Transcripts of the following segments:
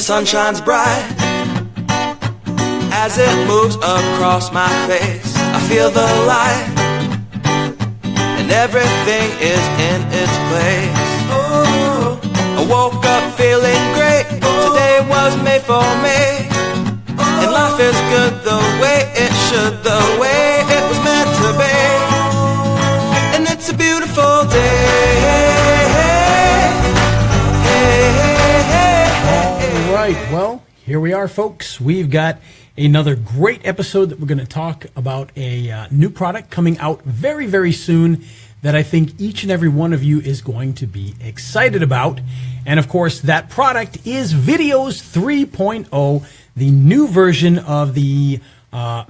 sun shines bright as it moves across my face. I feel the light and everything is in its place. Oh, I woke up feeling great. Today was made for me, and life is good the way it should, the way it was meant to be. And it's a beautiful day. All right, well, here we are, folks. We've got another great episode that we're going to talk about a new product coming out very, very soon that I think each and every one of you is going to be excited about. And of course, that product is Viddyoze 3.0, the new version of the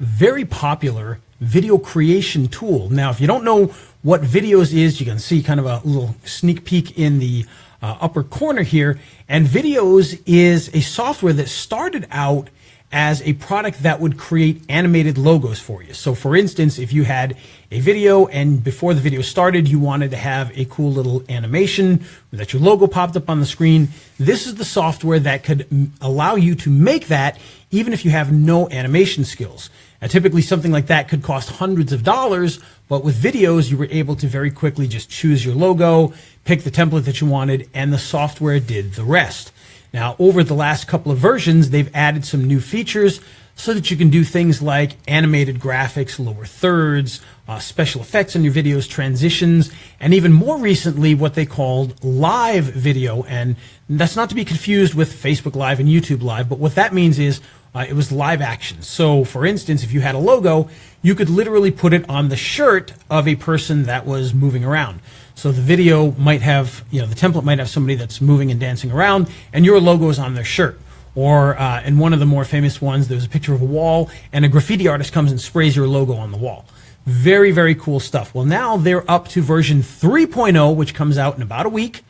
very popular video creation tool. Now, if you don't know what Viddyoze is, you can see kind of a little sneak peek in the upper corner here. And Viddyoze is a software that started out as a product that would create animated logos for you. So for instance, if you had a video and before the video started, you wanted to have a cool little animation that your logo popped up on the screen, this is the software that could allow you to make that even if you have no animation skills. Now, typically something like that could cost hundreds of dollars, but with Viddyoze, you were able to very quickly just choose your logo, pick the template that you wanted, and the software did the rest. Now, over the last couple of versions, they've added some new features so that you can do things like animated graphics, lower thirds, special effects on your videos, transitions, and even more recently, what they called live video. And that's not to be confused with Facebook Live and YouTube Live, but what that means is it was live action. So, for instance, if you had a logo, you could literally put it on the shirt of a person that was moving around. So the video might have, the template might have somebody that's moving and dancing around, and your logo is on their shirt. Or in one of the more famous ones, there's a picture of a wall, and a graffiti artist comes and sprays your logo on the wall. Very, very cool stuff. Well, now they're up to version 3.0, which comes out in about a week.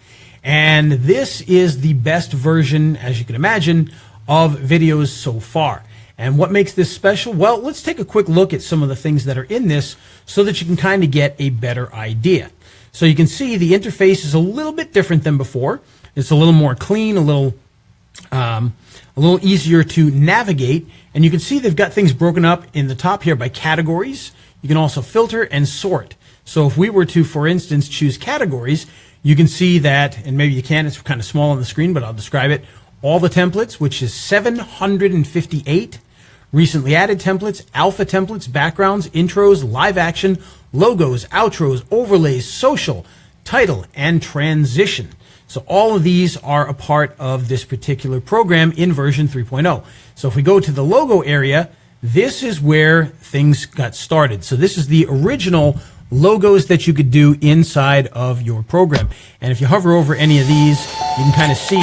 And this is the best version, as you can imagine, of Viddyoze so far. And what makes this special? Well, let's take a quick look at some of the things that are in this so that you can kind of get a better idea. So you can see the interface is a little bit different than before. It's a little more clean, a little easier to navigate. And you can see they've got things broken up in the top here by categories. You can also filter and sort. So if we were to, for instance, choose categories, you can see that, and maybe you can, it's kind of small on the screen, but I'll describe it. All the templates, which is 758. Recently added templates, alpha templates, backgrounds, intros, live action, logos, outros, overlays, social, title, and transition. So all of these are a part of this particular program in version 3.0. So if we go to the logo area, this is where things got started. So this is the original logos that you could do inside of your program. And if you hover over any of these, you can kind of see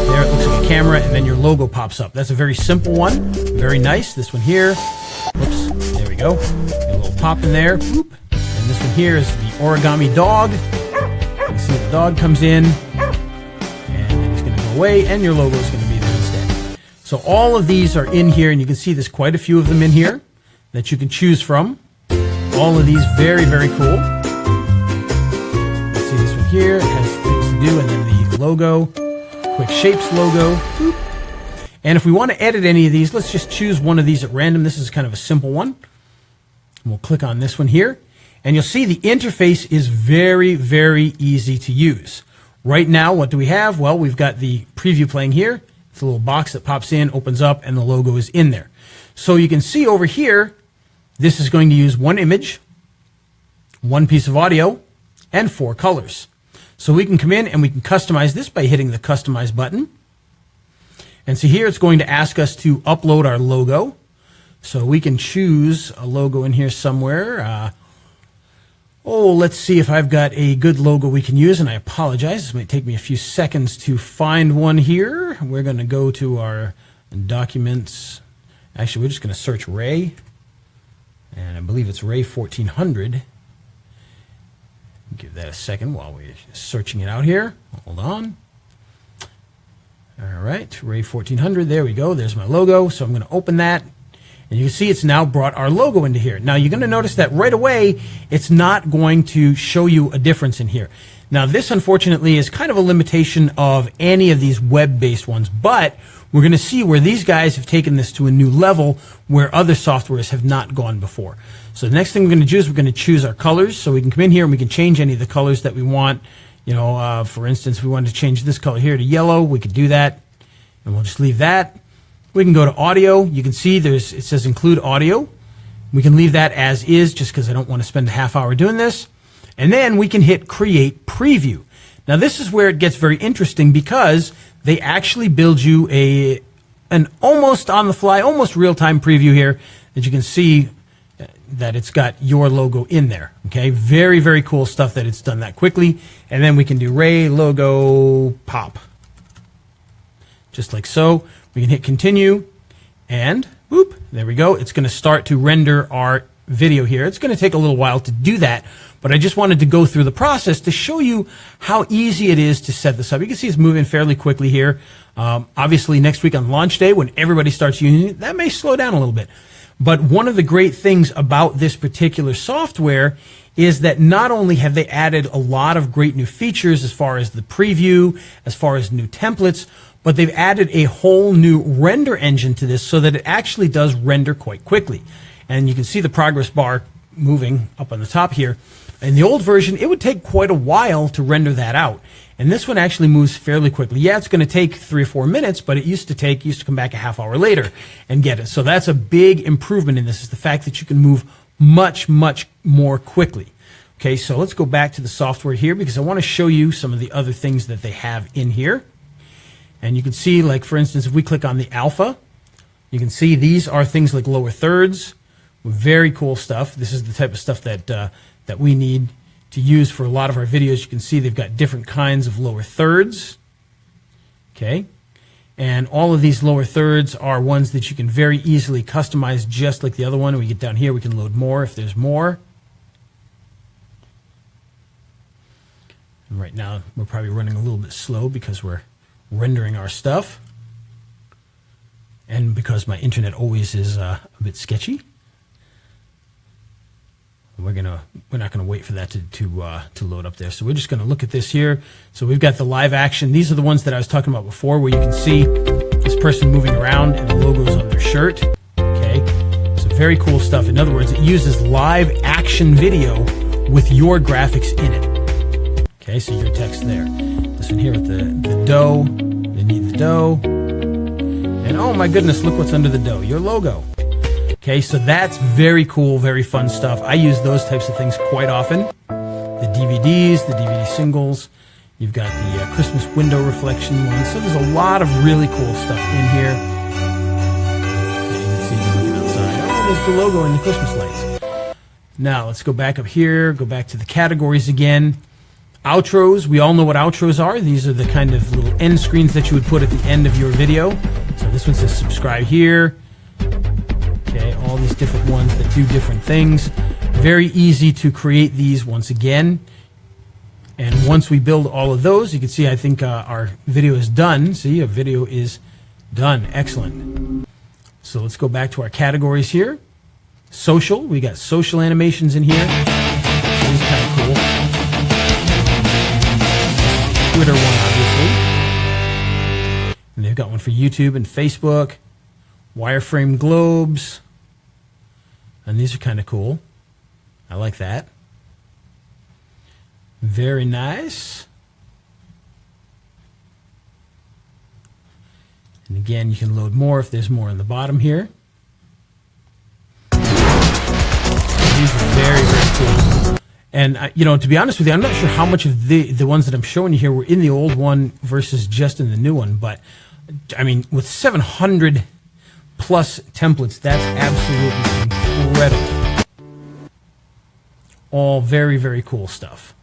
there it looks like a camera and then your logo pops up. That's a very simple one. Very nice. This one here. Whoops. There we go. Got a little pop in there. Boop. And this one here is the origami dog. You can see the dog comes in and it's going to go away and your logo is going to be there instead. So all of these are in here and you can see there's quite a few of them in here that you can choose from. All of these very, very cool. See this one here, it has things to do, and then the logo, quick shapes logo. Boop. And if we want to edit any of these, let's just choose one of these at random. This is kind of a simple one. And we'll click on this one here. And you'll see the interface is very, very easy to use. Right now, what do we have? Well, we've got the preview playing here. It's a little box that pops in, opens up, and the logo is in there. So you can see over here, this is going to use one image, one piece of audio, and 4 colors. So we can come in and we can customize this by hitting the Customize button. And so here it's going to ask us to upload our logo. So we can choose a logo in here somewhere. Let's see if I've got a good logo we can use, and I apologize. This might take me a few seconds to find one here. We're going to go to our documents. Actually, we're just going to search Ray. And I believe it's Ray 1400. Give that a second while we're searching it out here. Hold on. All right, Ray 1400. There we go. There's my logo. So I'm going to open that. And you can see it's now brought our logo into here. Now you're going to notice that right away, it's not going to show you a difference in here. Now this, unfortunately, is kind of a limitation of any of these web-based ones, but we're going to see where these guys have taken this to a new level where other softwares have not gone before. So the next thing we're going to do is we're going to choose our colors. So we can come in here and we can change any of the colors that we want. You know, for instance, if we wanted to change this color here to yellow, we could do that. And we'll just leave that. We can go to audio. You can see it says include audio. We can leave that as is just because I don't want to spend a half hour doing this. And then we can hit create preview. Now this is where it gets very interesting because they actually build you an almost on the fly, almost real-time preview here that you can see that it's got your logo in there. Okay, very, very cool stuff that it's done that quickly. And then we can do Ray logo pop. Just like so. We can hit continue and whoop, there we go. It's going to start to render our video here. It's going to take a little while to do that, but I just wanted to go through the process to show you how easy it is to set this up. You can see it's moving fairly quickly here. Obviously next week on launch day when everybody starts using it, that may slow down a little bit. But one of the great things about this particular software is that not only have they added a lot of great new features as far as the preview, as far as new templates, but they've added a whole new render engine to this so that it actually does render quite quickly. And you can see the progress bar moving up on the top here. In the old version, it would take quite a while to render that out. And this one actually moves fairly quickly. Yeah, it's going to take 3 or 4 minutes, but it used to come back a half hour later and get it. So that's a big improvement in this, is the fact that you can move much, much more quickly. Okay, so let's go back to the software here because I want to show you some of the other things that they have in here. And you can see, like, for instance, if we click on the alpha, you can see these are things like lower thirds. Very cool stuff. This is the type of stuff that we need to use for a lot of our videos. You can see they've got different kinds of lower thirds. Okay. And all of these lower thirds are ones that you can very easily customize just like the other one. When we get down here, we can load more if there's more. And right now, we're probably running a little bit slow because we're rendering our stuff. And because my internet always is a bit sketchy. We're not gonna wait for that to load up there. So we're just gonna look at this here. So we've got the live action. These are the ones that I was talking about before, where you can see this person moving around and the logos on their shirt. Okay, so very cool stuff. In other words, it uses live action video with your graphics in it. Okay, so your text there. This one here with the dough. They need the dough. And oh my goodness, look what's under the dough. Your logo. Okay, so that's very cool, very fun stuff. I use those types of things quite often. The DVDs, the DVD singles. You've got the Christmas window reflection one. So there's a lot of really cool stuff in here. You can see them looking outside. Oh, there's the logo and the Christmas lights. Now, let's go back up here, go back to the categories again. Outros, we all know what outros are. These are the kind of little end screens that you would put at the end of your video. So this one says subscribe here. Okay, all these different ones that do different things. Very easy to create these once again. And once we build all of those, you can see I think our video is done. See, a video is done. Excellent. So let's go back to our categories here. Social, we got social animations in here. So these are kind of cool. Twitter one, obviously. And they've got one for YouTube and Facebook. Wireframe globes. And these are kind of cool. I like that. Very nice. And again, you can load more if there's more on the bottom here. These are very, very cool. And, you know, to be honest with you, I'm not sure how much of the ones that I'm showing you here were in the old one versus just in the new one. But, I mean, with 700 plus templates, that's absolutely incredible. All very, very cool stuff.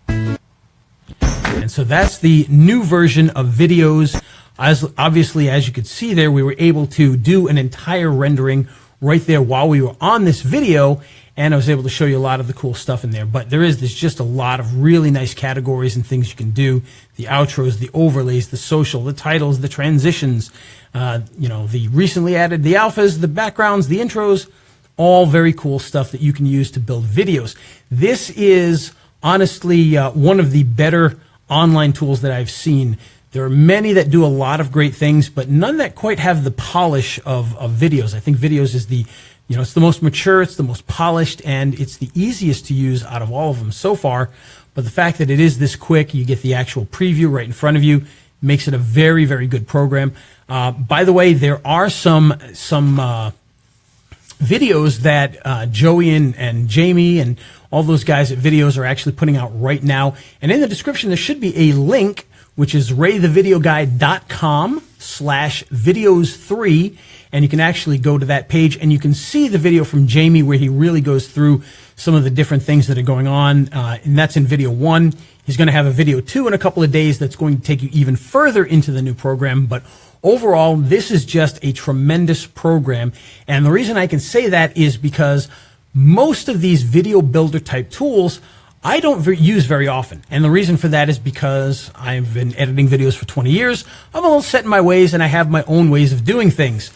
And so that's the new version of Viddyoze. Obviously, as you could see there, we were able to do an entire rendering right there while we were on this video. and I was able to show you a lot of the cool stuff in there. But there's just a lot of really nice categories and things you can do. The outros, the overlays, the social, the titles, the transitions, the recently added, the alphas, the backgrounds, the intros, all very cool stuff that you can use to build videos. This is honestly one of the better online tools that I've seen. There are many that do a lot of great things, but none that quite have the polish of Viddyoze. I think Viddyoze is it's the most mature, it's the most polished, and it's the easiest to use out of all of them so far. But the fact that it is this quick, you get the actual preview right in front of you, makes it a very, very good program. By the way, there are some videos that Joey and Jamie and all those guys at Viddyoze are actually putting out right now. And in the description, there should be a link, which is raythevideoguy.com/Viddyoze3. And you can actually go to that page and you can see the video from Jamie where he really goes through some of the different things that are going on. And that's in video 1. He's going to have a video 2 in a couple of days that's going to take you even further into the new program. But overall, this is just a tremendous program. And the reason I can say that is because most of these video builder type tools I don't use very often. And the reason for that is because I've been editing videos for 20 years. I'm a little set in my ways and I have my own ways of doing things.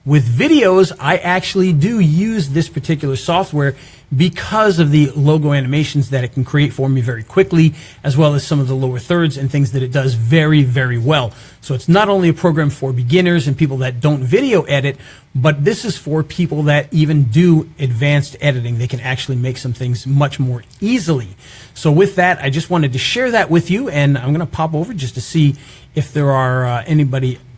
With Viddyoze, I actually do use this particular software because of the logo animations that it can create for me very quickly, as well as some of the lower thirds and things that it does very, very well. So it's not only a program for beginners and people that don't video edit, but this is for people that even do advanced editing. They can actually make some things much more easily. So with that, I just wanted to share that with you, and I'm going to pop over just to see if there are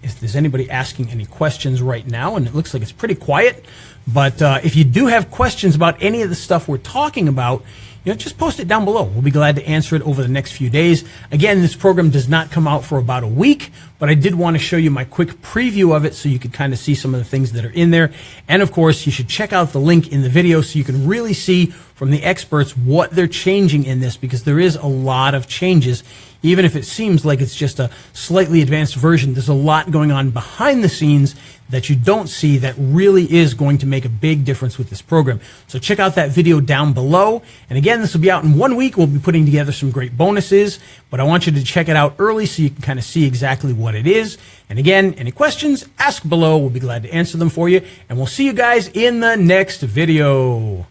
if there's anybody asking any questions right now, and it looks like it's pretty quiet. But if you do have questions about any of the stuff we're talking about, just post it down below. We'll be glad to answer it over the next few days. Again, this program does not come out for about a week, but I did want to show you my quick preview of it so you could kind of see some of the things that are in there. And of course, you should check out the link in the video so you can really see from the experts what they're changing in this, because there is a lot of changes. Even if it seems like it's just a slightly advanced version, there's a lot going on behind the scenes that you don't see that really is going to make a big difference with this program. So check out that video down below. And again, this will be out in 1 week. We'll be putting together some great bonuses, but I want you to check it out early so you can kind of see exactly what it is. And again, any questions, ask below. We'll be glad to answer them for you. And we'll see you guys in the next video.